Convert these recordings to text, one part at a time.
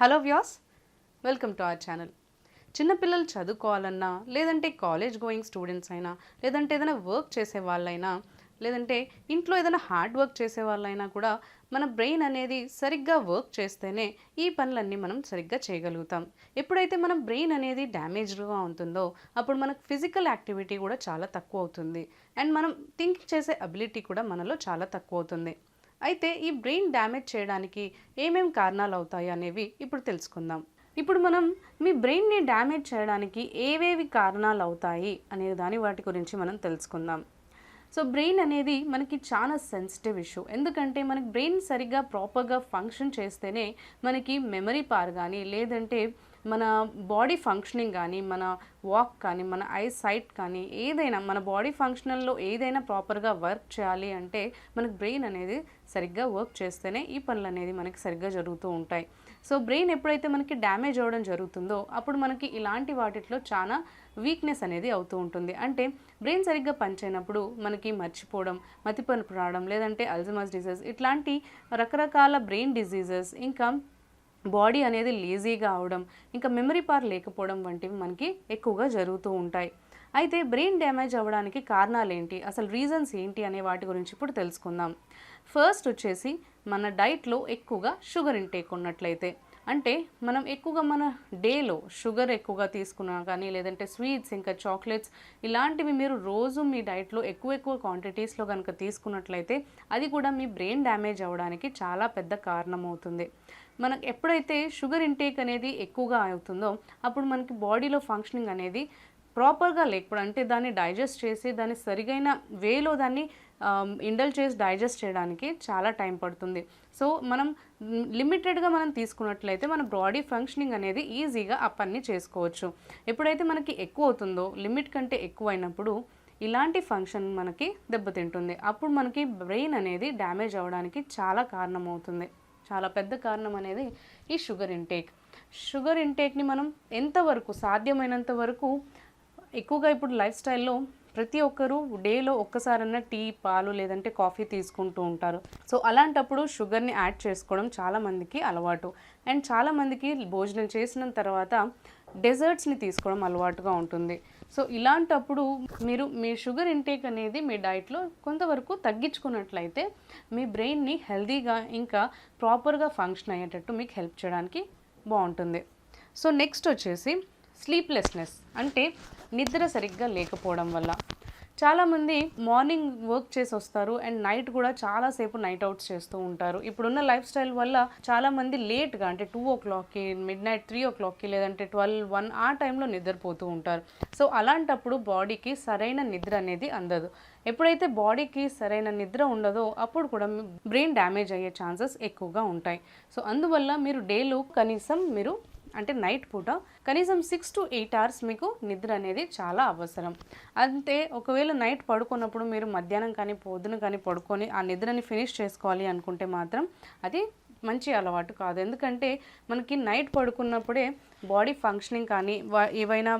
Hello Vyas, welcome to our channel. చిన్నపిల్లలు చదువుకోవాలన్నా, లేదంటే కాలేజ్ గోయింగ్ స్టూడెంట్స్ అయినా, లేదంటే ఏదైనా వర్క్ చేసే వాళ్ళైనా, లేదంటే ఇంట్లో ఏదైనా హార్డ్ వర్క్ చేసే వాళ్ళైనా కూడా మన బ్రెయిన్ అనేది సరిగ్గా వర్క్ చేస్తేనే ఈ పనులన్నీ మనం సరిగ్గా చేయగలుగుతాం. ఎప్పుడైతే మన బ్రెయిన్ అనేది డ్యామేజ్డ్గా ఉంటుందో అప్పుడు మనకు ఫిజికల్ యాక్టివిటీ కూడా చాలా తక్కువ అవుతుంది అండ్ మనం థింక్ చేసే అబిలిటీ కూడా మనలో చాలా తక్కువ అవుతుంది. అయితే ఈ బ్రెయిన్ డ్యామేజ్ చేయడానికి ఏమేం కారణాలు అవుతాయి అనేవి ఇప్పుడు తెలుసుకుందాం. ఇప్పుడు మనం మీ బ్రెయిన్ని డ్యామేజ్ చేయడానికి ఏవేవి కారణాలు అవుతాయి అనే వాటి గురించి మనం తెలుసుకుందాం. సో బ్రెయిన్ అనేది మనకి చాలా సెన్సిటివ్ ఇష్యూ. ఎందుకంటే మనకి బ్రెయిన్ సరిగ్గా ప్రాపర్గా ఫంక్షన్ చేస్తేనే మనకి మెమరీ పవర్ కానీ, లేదంటే మన బాడీ ఫంక్షనింగ్ కానీ, మన వాక్ కానీ, మన ఐ సైట్ కానీ, ఏదైనా మన బాడీ ఫంక్షనల్లో ఏదైనా ప్రాపర్గా వర్క్ చేయాలి అంటే మనకు బ్రెయిన్ అనేది సరిగ్గా వర్క్ చేస్తేనే ఈ పనులు అనేది మనకి సరిగ్గా జరుగుతూ ఉంటాయి. సో బ్రెయిన్ ఎప్పుడైతే మనకి డ్యామేజ్ అవ్వడం జరుగుతుందో అప్పుడు మనకి ఇలాంటి వాటిలో చాలా వీక్నెస్ అనేది అవుతూ ఉంటుంది. అంటే బ్రెయిన్ సరిగ్గా పనిచేయనప్పుడు మనకి మర్చిపోవడం, మతిమరుపు రావడం, లేదంటే అల్జీమర్స్ డిసీజ్, ఇట్లాంటి రకరకాల బ్రెయిన్ డిసీజెస్, ఇంకా బాడీ అనేది లేజీగా అవడం, ఇంకా మెమరీ పవర్ లేకపోవడం వంటివి మనకి ఎక్కువగా జరుగుతూ ఉంటాయి. అయితే బ్రెయిన్ డ్యామేజ్ అవ్వడానికి కారణాలు ఏంటి, అసలు రీజన్స్ ఏంటి అనే వాటి గురించి ఇప్పుడు తెలుసుకుందాం. ఫస్ట్ వచ్చేసి మన డైట్లో ఎక్కువగా షుగర్ ఇంటేక్ ఉన్నట్లయితే, అంటే మనం ఎక్కువగా మన డేలో షుగర్ ఎక్కువగా తీసుకున్నా కానీ, లేదంటే స్వీట్స్ ఇంకా చాక్లెట్స్ ఇలాంటివి మీరు రోజు మీ డైట్లో ఎక్కువ క్వాంటిటీస్లో కనుక తీసుకున్నట్లయితే అది కూడా మీ బ్రెయిన్ డ్యామేజ్ అవ్వడానికి చాలా పెద్ద కారణం అవుతుంది. మనకు ఎప్పుడైతే షుగర్ ఇంటేక్ అనేది ఎక్కువగా అవుతుందో అప్పుడు మనకి బాడీలో ఫంక్షనింగ్ అనేది ప్రాపర్గా లేకపోవడం, అంటే దాన్ని డైజెస్ట్ చేసి దాన్ని సరిగైన వేలో దాన్ని ఇండల్ చేసి డైజెస్ట్ చేయడానికి చాలా టైం పడుతుంది. సో మనం లిమిటెడ్గా మనం తీసుకున్నట్లయితే మన బాడీ ఫంక్షనింగ్ అనేది ఈజీగా ఆ పని చేసుకోవచ్చు. ఎప్పుడైతే మనకి ఎక్కువ అవుతుందో, లిమిట్ కంటే ఎక్కువ అయినప్పుడు ఇలాంటి ఫంక్షన్ మనకి దెబ్బతింటుంది. అప్పుడు మనకి బ్రెయిన్ అనేది డ్యామేజ్ అవ్వడానికి చాలా కారణం అవుతుంది. చాలా పెద్ద కారణం అనేది ఈ షుగర్ ఇంటేక్. షుగర్ ఇంటేక్ని మనం ఎంతవరకు సాధ్యమైనంత వరకు ఎక్కువగా ఇప్పుడు లైఫ్ స్టైల్లో ప్రతి ఒక్కరూ డేలో ఒక్కసారన్నా టీ, పాలు లేదంటే కాఫీ తీసుకుంటూ ఉంటారు. సో అలాంటప్పుడు షుగర్ని యాడ్ చేసుకోవడం చాలామందికి అలవాటు. అండ్ చాలామందికి భోజనం చేసిన తర్వాత డెజర్ట్స్ని తీసుకోవడం అలవాటుగా ఉంటుంది. సో ఇలాంటప్పుడు మీరు మీ షుగర్ ఇంటేక్ అనేది మీ డైట్లో కొంతవరకు తగ్గించుకున్నట్లయితే మీ బ్రెయిన్ని హెల్తీగా ఇంకా ప్రాపర్గా ఫంక్షన్ అయ్యేటట్టు మీకు హెల్ప్ చేయడానికి బాగుంటుంది. సో నెక్స్ట్ వచ్చేసి స్లీప్లెస్నెస్, అంటే నిద్ర సరిగ్గా లేకపోవడం వల్ల. చాలామంది మార్నింగ్ వర్క్ చేసి వస్తారు అండ్ నైట్ కూడా చాలాసేపు నైట్ అవుట్స్ చేస్తూ ఉంటారు. ఇప్పుడున్న లైఫ్ స్టైల్ వల్ల చాలామంది లేట్గా, అంటే 2 o'clockకి, మిడ్ నైట్ 3 o'clockకి, లేదంటే 12, 1 ఆ టైంలో నిద్రపోతూ ఉంటారు. సో అలాంటప్పుడు బాడీకి సరైన నిద్ర అనేది అందదు. ఎప్పుడైతే బాడీకి సరైన నిద్ర ఉండదో అప్పుడు కూడా బ్రెయిన్ డ్యామేజ్ అయ్యే ఛాన్సెస్ ఎక్కువగా ఉంటాయి. సో అందువల్ల మీరు డేలో కనీసం అంటే నైట్ పూట కనీసం 6 to 8 hours మీకు నిద్ర అనేది చాలా అవసరం. అంతే ఒకవేళ నైట్ పడుకున్నప్పుడు మీరు మధ్యాహ్నం కానీ పొద్దున కానీ పడుకొని ఆ నిద్రని ఫినిష్ చేసుకోవాలి అనుకుంటే మాత్రం అది మంచి అలవాటు కాదు. ఎందుకంటే మనకి నైట్ పడుకున్నప్పుడే బాడీ ఫంక్షనింగ్ కానీ, ఏవైనా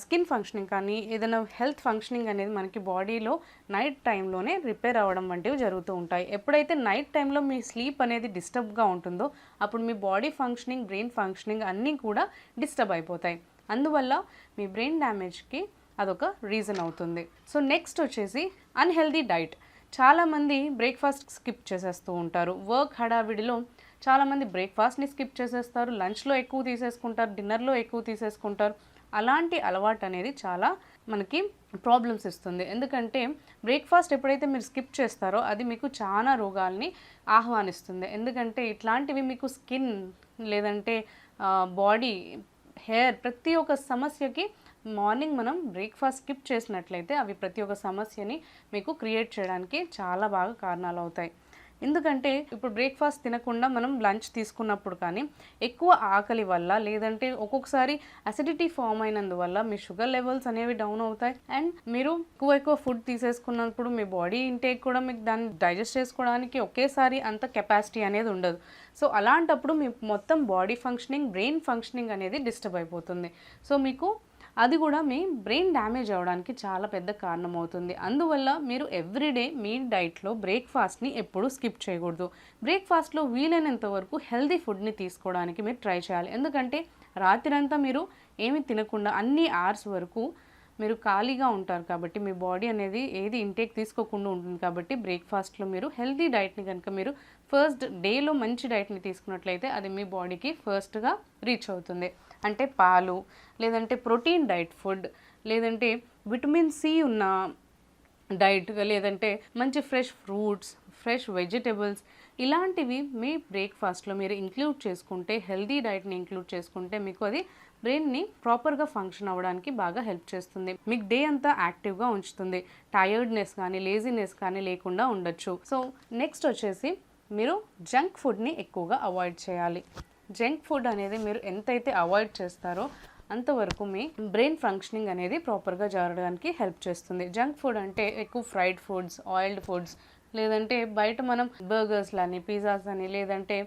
స్కిన్ ఫంక్షనింగ్ కానీ, ఏదైనా హెల్త్ ఫంక్షనింగ్ అనేది మనకి బాడీలో నైట్ టైంలోనే రిపేర్ అవ్వడం వంటివి జరుగుతూ ఉంటాయి. ఎప్పుడైతే నైట్ టైంలో మీ స్లీప్ అనేది డిస్టర్బ్గా ఉంటుందో అప్పుడు మీ బాడీ ఫంక్షనింగ్, బ్రెయిన్ ఫంక్షనింగ్ అన్నీ కూడా డిస్టర్బ్ అయిపోతాయి. అందువల్ల మీ బ్రెయిన్ డ్యామేజ్కి అదొక రీజన్ అవుతుంది. సో నెక్స్ట్ వచ్చేసి అన్హెల్దీ డైట్. చాలామంది బ్రేక్ఫాస్ట్ స్కిప్ చేసేస్తూ ఉంటారు. వర్క్ హడావిడిలో చాలామంది బ్రేక్ఫాస్ట్ని స్కిప్ చేసేస్తారు, లంచ్లో ఎక్కువ తీసేసుకుంటారు, డిన్నర్లో ఎక్కువ తీసేసుకుంటారు. అలాంటి అలవాటు అనేది చాలా మనకి ప్రాబ్లమ్స్ ఇస్తుంది. ఎందుకంటే బ్రేక్ఫాస్ట్ ఎప్పుడైతే మీరు స్కిప్ చేస్తారో అది మీకు చాలా రోగాల్ని ఆహ్వానిస్తుంది. ఎందుకంటే ఇట్లాంటివి మీకు స్కిన్, లేదంటే బాడీ, హెయిర్, ప్రతి ఒక్క సమస్యకి మార్నింగ్ మనం బ్రేక్ఫాస్ట్ స్కిప్ చేసినట్లయితే అవి ప్రతి ఒక్క సమస్యని మీకు క్రియేట్ చేయడానికి చాలా బాగా కారణాలు అవుతాయి. ఎందుకంటే ఇప్పుడు బ్రేక్ఫాస్ట్ తినకుండా మనం లంచ్ తీసుకున్నప్పుడు కానీ ఎక్కువ ఆకలి వల్ల, లేదంటే ఒక్కొక్కసారి అసిడిటీ ఫామ్ అయినందువల్ల మీ షుగర్ లెవెల్స్ అనేవి డౌన్ అవుతాయి. అండ్ మీరు ఎక్కువ ఫుడ్ తీసేసుకున్నప్పుడు మీ బాడీ ఇంటేక్ కూడా మీకు దాన్ని డైజెస్ట్ చేసుకోవడానికి ఒకేసారి అంత కెపాసిటీ అనేది ఉండదు. సో అలాంటప్పుడు మీ మొత్తం బాడీ ఫంక్షనింగ్, బ్రెయిన్ ఫంక్షనింగ్ అనేది డిస్టర్బ్ అయిపోతుంది. సో మీకు అది కూడా మీ బ్రెయిన్ డ్యామేజ్ అవ్వడానికి చాలా పెద్ద కారణం అవుతుంది. అందువల్ల మీరు ఎవ్రీడే మీ డైట్లో బ్రేక్ఫాస్ట్ని ఎప్పుడూ స్కిప్ చేయకూడదు. బ్రేక్ఫాస్ట్లో వీలైనంత వరకు హెల్తీ ఫుడ్ని తీసుకోవడానికి మీరు ట్రై చేయాలి. ఎందుకంటే రాత్రంతా మీరు ఏమి తినకుండా అన్ని అవర్స్ వరకు మీరు ఖాళీగా ఉంటారు కాబట్టి మీ బాడీ అనేది ఏది ఇంటేక్ తీసుకోకుండా ఉంటుంది. కాబట్టి బ్రేక్ఫాస్ట్లో మీరు హెల్తీ డైట్ని కనుక మీరు ఫస్ట్ డేలో మంచి డైట్ని తీసుకున్నట్లయితే అది మీ బాడీకి ఫస్ట్గా రీచ్ అవుతుంది. అంటే పాలు, లేదంటే ప్రోటీన్ డైట్ ఫుడ్, లేదంటే విటమిన్ సి ఉన్న డైట్, లేదంటే మంచి ఫ్రెష్ ఫ్రూట్స్, ఫ్రెష్ వెజిటబుల్స్, ఇలాంటివి మీ బ్రేక్ఫాస్ట్లో మీరు ఇంక్లూడ్ చేసుకుంటే, హెల్తీ డైట్ని ఇంక్లూడ్ చేసుకుంటే మీకు అది బ్రెయిన్ని ప్రాపర్గా ఫంక్షన్ అవ్వడానికి బాగా హెల్ప్ చేస్తుంది. మీకు డే అంతా యాక్టివ్గా ఉంచుతుంది. టయర్డ్నెస్ కానీ లేజీనెస్ కానీ లేకుండా ఉండొచ్చు. సో నెక్స్ట్ వచ్చేసి మీరు జంక్ ఫుడ్ని ఎక్కువగా అవాయిడ్ చేయాలి. జంక్ ఫుడ్ అనేది మీరు ఎంతైతే అవాయిడ్ చేస్తారో అంతవరకు మీ బ్రెయిన్ ఫంక్షనింగ్ అనేది ప్రాపర్గా జరగడానికి హెల్ప్ చేస్తుంది. జంక్ ఫుడ్ అంటే ఎక్కువ ఫ్రైడ్ ఫుడ్స్, ఆయిల్డ్ ఫుడ్స్, లేదంటే బయట మనం బర్గర్స్ అని, పిజ్జాస్ అని, లేదంటే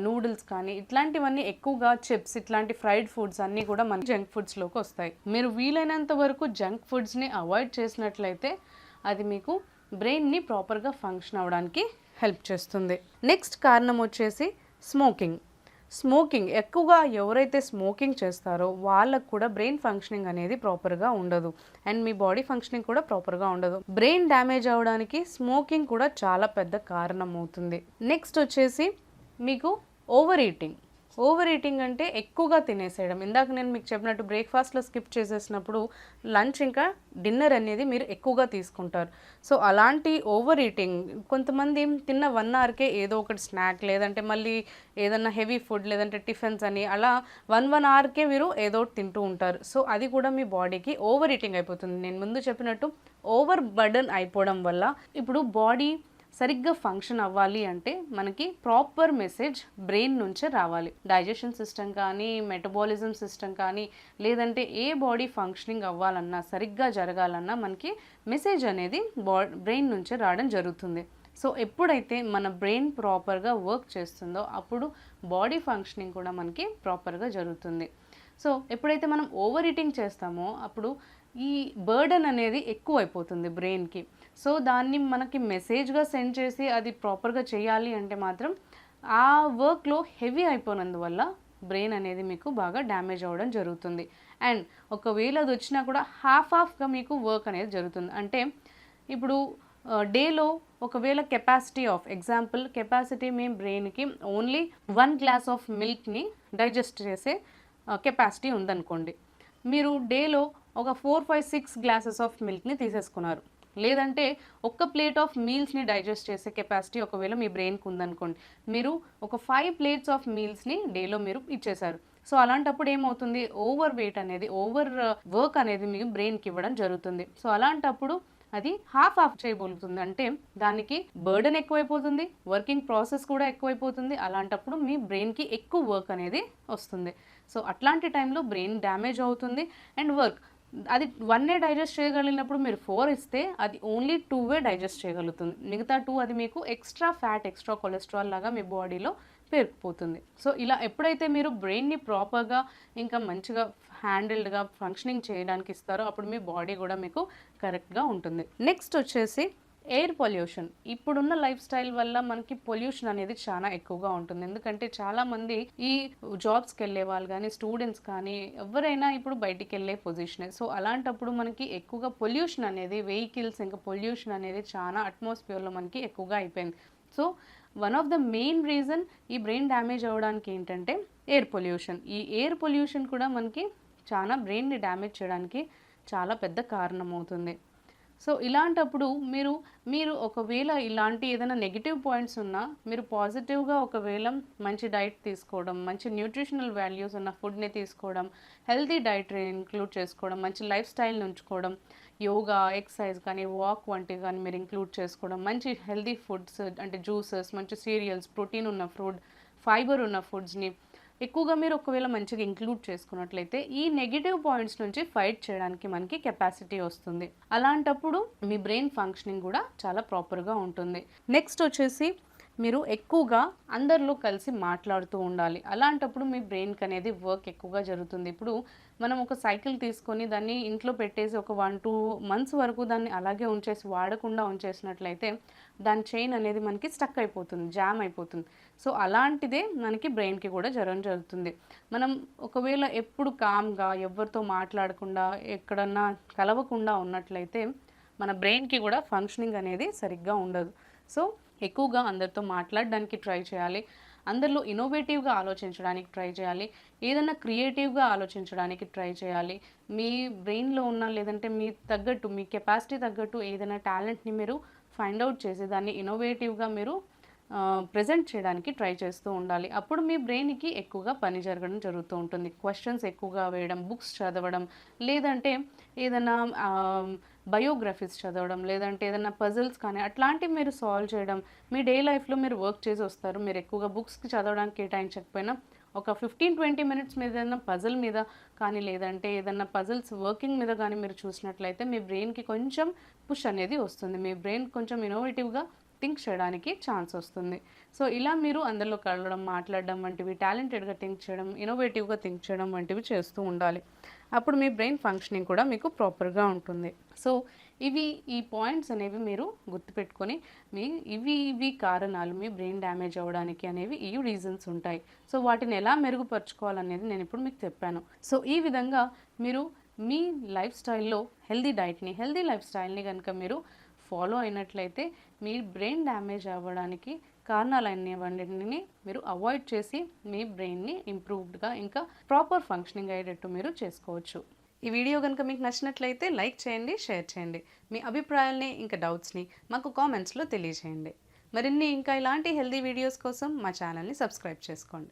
నూడిల్స్ కానీ ఇట్లాంటివన్నీ ఎక్కువగా చిప్స్, ఇట్లాంటి ఫ్రైడ్ ఫుడ్స్ అన్నీ కూడా మన జంక్ ఫుడ్స్లోకి వస్తాయి. మీరు వీలైనంత వరకు జంక్ ఫుడ్స్ని అవాయిడ్ చేసినట్లయితే అది మీకు బ్రెయిన్ని ప్రాపర్గా ఫంక్షన్ అవ్వడానికి హెల్ప్ చేస్తుంది. నెక్స్ట్ కారణం వచ్చేసి స్మోకింగ్ ఎక్కువగా ఎవరైతే స్మోకింగ్ చేస్తారో వాళ్ళకు కూడా బ్రెయిన్ ఫంక్షనింగ్ అనేది ప్రాపర్గా ఉండదు అండ్ మీ బాడీ ఫంక్షనింగ్ కూడా ప్రాపర్గా ఉండదు. బ్రెయిన్ డ్యామేజ్ అవ్వడానికి స్మోకింగ్ కూడా చాలా పెద్ద కారణం అవుతుంది. నెక్స్ట్ వచ్చేసి మీకు ఓవర్ ఈటింగ్ అంటే ఎక్కువగా తినేసేయడం. ఇందాక నేను మీకు చెప్పినట్టు బ్రేక్ఫాస్ట్లో స్కిప్ చేసేసినప్పుడు లంచ్ ఇంకా డిన్నర్ అనేది మీరు ఎక్కువగా తీసుకుంటారు. సో అలాంటి ఓవర్ ఈటింగ్, కొంతమంది తిన్న 1 అవర్కే ఏదో ఒకటి స్నాక్, లేదంటే మళ్ళీ ఏదన్నా హెవీ ఫుడ్, లేదంటే టిఫిన్స్ అని అలా 1 అవర్కే మీరు ఏదో ఒకటి తింటూ ఉంటారు. సో అది కూడా మీ బాడీకి ఓవర్ ఈటింగ్ అయిపోతుంది. నేను ముందు చెప్పినట్టు ఓవర్ బర్డన్ అయిపోవడం వల్ల ఇప్పుడు బాడీ సరిగ్గా ఫంక్షన్ అవ్వాలి అంటే మనకి ప్రాపర్ మెసేజ్ బ్రెయిన్ నుంచే రావాలి. డైజెషన్ సిస్టమ్ కానీ, మెటబాలిజం సిస్టమ్ కానీ, లేదంటే ఏ బాడీ ఫంక్షనింగ్ అవ్వాలన్నా, సరిగ్గా జరగాలన్నా మనకి మెసేజ్ అనేది బ్రెయిన్ నుంచే రావడం జరుగుతుంది. సో ఎప్పుడైతే మన బ్రెయిన్ ప్రాపర్గా వర్క్ చేస్తుందో అప్పుడు బాడీ ఫంక్షనింగ్ కూడా మనకి ప్రాపర్గా జరుగుతుంది. సో ఎప్పుడైతే మనం ఓవర్ ఈటింగ్ చేస్తామో అప్పుడు ఈ బర్డన్ అనేది ఎక్కువ అయిపోతుంది బ్రెయిన్కి. సో దాన్ని మనకి మెసేజ్గా సెండ్ చేసి అది ప్రాపర్గా చేయాలి అంటే మాత్రం ఆ వర్క్లో హెవీ అయిపోయినందువల్ల బ్రెయిన్ అనేది మీకు బాగా డ్యామేజ్ అవ్వడం జరుగుతుంది. అండ్ ఒకవేళ అది వచ్చినా కూడా హాఫ్గా మీకు వర్క్ అనేది జరుగుతుంది. అంటే ఇప్పుడు డేలో ఒకవేళ కెపాసిటీ మీ బ్రెయిన్కి ఓన్లీ 1 గ్లాస్ ఆఫ్ మిల్క్ని డైజెస్ట్ చేసే కెపాసిటీ ఉందనుకోండి. మీరు డేలో ఒక 4, 5, 6 గ్లాసెస్ ఆఫ్ మిల్క్ని తీసేసుకున్నారు, లేదంటే ఒక్క ప్లేట్ ఆఫ్ మీల్స్ని డైజెస్ట్ చేసే కెపాసిటీ ఒకవేళ మీ బ్రెయిన్కి ఉందనుకోండి, మీరు ఒక 5 ప్లేట్స్ ఆఫ్ మీల్స్ని డేలో మీరు ఇచ్చేశారు. సో అలాంటప్పుడు ఏమవుతుంది, ఓవర్ వెయిట్ అనేది, ఓవర్ వర్క్ అనేది మీకు బ్రెయిన్కి ఇవ్వడం జరుగుతుంది. సో అలాంటప్పుడు అది హాఫ్ చేయబోతుంది. అంటే దానికి బర్డెన్ ఎక్కువైపోతుంది, వర్కింగ్ ప్రాసెస్ కూడా ఎక్కువైపోతుంది. అలాంటప్పుడు మీ బ్రెయిన్కి ఎక్కువ వర్క్ అనేది వస్తుంది. సో అట్లాంటి టైంలో బ్రెయిన్ డ్యామేజ్ అవుతుంది అండ్ వర్క్ అది 1 డైజెస్ట్ చేయగలిగినప్పుడు మీరు 4 ఇస్తే అది ఓన్లీ 2 డైజెస్ట్ చేయగలుగుతుంది. మిగతా 2 అది మీకు ఎక్స్ట్రా ఫ్యాట్, ఎక్స్ట్రా కొలెస్ట్రాల్ లాగా మీ బాడీలో పేరుకుపోతుంది. సో ఇలా ఎప్పుడైతే మీరు బ్రెయిన్ని ప్రాపర్గా ఇంకా మంచిగా హ్యాండిల్డ్గా ఫంక్షనింగ్ చేయడానికి ఇస్తారో అప్పుడు మీ బాడీ కూడా మీకు కరెక్ట్గా ఉంటుంది. నెక్స్ట్ వచ్చేసి ఎయిర్ పొల్యూషన్. ఇప్పుడున్న లైఫ్ స్టైల్ వల్ల మనకి పొల్యూషన్ అనేది చాలా ఎక్కువగా ఉంటుంది. ఎందుకంటే చాలామంది ఈ జాబ్స్కి వెళ్ళే వాళ్ళు కానీ, స్టూడెంట్స్ కానీ ఎవరైనా ఇప్పుడు బయటికి వెళ్ళే పొజిషనే. సో అలాంటప్పుడు మనకి ఎక్కువగా పొల్యూషన్ అనేది, వెహికల్స్ ఇంకా పొల్యూషన్ అనేది చాలా అట్మాస్ఫియర్లో మనకి ఎక్కువగా అయిపోయింది. So one of the main reason ఈ బ్రెయిన్ డ్యామేజ్ అవ్వడానికి ఏంటంటే ఎయిర్ పొల్యూషన్. ఈ ఎయిర్ పొల్యూషన్ కూడా మనకి చాలా బ్రెయిన్ని డ్యామేజ్ చేయడానికి చాలా పెద్ద కారణం అవుతుంది. సో ఇలాంటప్పుడు మీరు ఒకవేళ ఇలాంటి ఏదైనా నెగిటివ్ పాయింట్స్ ఉన్నా మీరు పాజిటివ్గా ఒకవేళ మంచి డైట్ తీసుకోవడం, మంచి న్యూట్రిషనల్ వాల్యూస్ ఉన్న ఫుడ్ని తీసుకోవడం, హెల్తీ డైట్ ఇంక్లూడ్ చేసుకోవడం, మంచి లైఫ్ స్టైల్ని ఉంచుకోవడం, యోగా, ఎక్సర్సైజ్ కానీ, వాక్ వంటివి కానీ మీరు ఇంక్లూడ్ చేసుకోవడం, మంచి హెల్తీ ఫుడ్స్ అంటే జ్యూసెస్, మంచి సీరియల్స్, ప్రోటీన్ ఉన్న ఫుడ్, ఫైబర్ ఉన్న ఫుడ్స్ని ఎక్కువగా మీరు ఒకవేళ మంచిగా ఇంక్లూడ్ చేసుకున్నట్లయితే ఈ నెగిటివ్ పాయింట్స్ నుంచి ఫైట్ చేయడానికి మనకి కెపాసిటీ వస్తుంది. అలాంటప్పుడు మీ బ్రెయిన్ ఫంక్షనింగ్ కూడా చాలా ప్రాపర్గా ఉంటుంది. నెక్స్ట్ వచ్చేసి మీరు ఎక్కువగా అందరిలో కలిసి మాట్లాడుతూ ఉండాలి. అలాంటప్పుడు మీ బ్రెయిన్‌కి అనేది వర్క్ ఎక్కువగా జరుగుతుంది. ఇప్పుడు మనం ఒక సైకిల్ తీసుకొని దాన్ని ఇంట్లో పెట్టేసి ఒక 1, 2 మంత్స్ వరకు దాన్ని అలాగే ఉంచేసి వాడకుండా ఉంచేసినట్లయితే దాని చైన్ అనేది మనకి స్టక్ అయిపోతుంది. జామ్ అయిపోతుంది. సో, అలాంటిదే మనకి బ్రెయిన్‌కి కూడా జరుగుతుంది. మనం ఒకవేళ ఎప్పుడు కామ్‌గా ఎవ్వరితో మాట్లాడకుండా ఎక్కడన్నా కలవకుండా ఉన్నట్లయితే మన బ్రెయిన్‌కి కూడా ఫంక్షనింగ్ అనేది సరిగ్గా ఉండదు. సో, ఎక్కువగా అందరితో మాట్లాడడానికి ట్రై చేయాలి. అందరిలో ఇన్నోవేటివ్‌గా ఆలోచించడానికి ట్రై చేయాలి. ఏదన్నా క్రియేటివ్‌గా ఆలోచించడానికి ట్రై చేయాలి. మీ బ్రెయిన్‌లో ఉన్న లేదంటే మీ తగ్గట్టు మీ కెపాసిటీ తగ్గట్టు ఏదైనా టాలెంట్‌ని మీరు ఫైండ్ ఔట్ చేసి దాన్ని ఇన్నోవేటివ్‌గా మీరు ప్రెజెంట్ చేయడానికి ట్రై చేస్తూ ఉండాలి. అప్పుడు మీ బ్రెయిన్‌కి ఎక్కువగా పని జరగడం జరుగుతూ ఉంటుంది. క్వెషన్స్ ఎక్కువగా వేయడం, బుక్స్ చదవడం, లేదంటే ఏదన్నా బయోగ్రఫీస్ చదవడం, లేదంటే ఏదన్నా పజిల్స్ కానీ అట్లాంటివి మీరు సాల్వ్ చేయడం. మీ డే లైఫ్‌లో మీరు వర్క్ చేసి వస్తారు. మీరు ఎక్కువగా బుక్స్‌కి చదవడానికి కేటాయించకపోయినా ఒక 15, 20 మినిట్స్ మీద ఏదైనా పజిల్ మీద కానీ, లేదంటే ఏదన్నా పజిల్స్ వర్కింగ్ మీద కానీ మీరు చూసినట్లయితే మీ బ్రెయిన్‌కి కొంచెం పుష్ అనేది వస్తుంది. మీ బ్రెయిన్ కొంచెం ఇన్నోవేటివ్‌గా థింక్ చేయడానికి ఛాన్స్ వస్తుంది. సో, ఇలా మీరు అందరిలో కలవడం, మాట్లాడడం వంటివి, టాలెంటెడ్‌గా థింక్ చేయడం, ఇన్నోవేటివ్‌గా థింక్ చేయడం వంటివి చేస్తూ ఉండాలి. అప్పుడు మీ బ్రెయిన్ ఫంక్షనింగ్ కూడా మీకు ప్రాపర్‌గా ఉంటుంది. సో, ఈ పాయింట్స్ అనేవి మీరు గుర్తుపెట్టుకొని ఇవి కారణాలు మీ బ్రెయిన్ డ్యామేజ్ అవ్వడానికి అనేవి ఈ రీజన్స్ ఉంటాయి. సో, వాటిని ఎలా మెరుగుపరుచుకోవాలనేది నేను ఇప్పుడు మీకు చెప్పాను. సో, ఈ విధంగా మీరు మీ లైఫ్ స్టైల్‌లో హెల్తీ లైఫ్ స్టైల్‌ని గనుక మీరు ఫాలో అయినట్లయితే మీ బ్రెయిన్ డ్యామేజ్ అవ్వడానికి కారణాలనేవన్నిటిని మీరు అవాయిడ్ చేసి మీ బ్రెయిన్‌ని ఇంప్రూవ్డ్‌గా ఇంకా ప్రాపర్ ఫంక్షనింగ్ అయ్యేటట్టు మీరు చేసుకోవచ్చు. ఈ వీడియో కనుక మీకు నచ్చినట్లయితే లైక్ చేయండి, షేర్ చేయండి. మీ అభిప్రాయాల్ని ఇంకా డౌట్స్‌ని మాకు కామెంట్స్‌లో తెలియజేయండి. మరిన్ని ఇంకా ఇలాంటి హెల్తీ వీడియోస్ కోసం మా ఛానల్‌ని సబ్స్క్రైబ్ చేసుకోండి.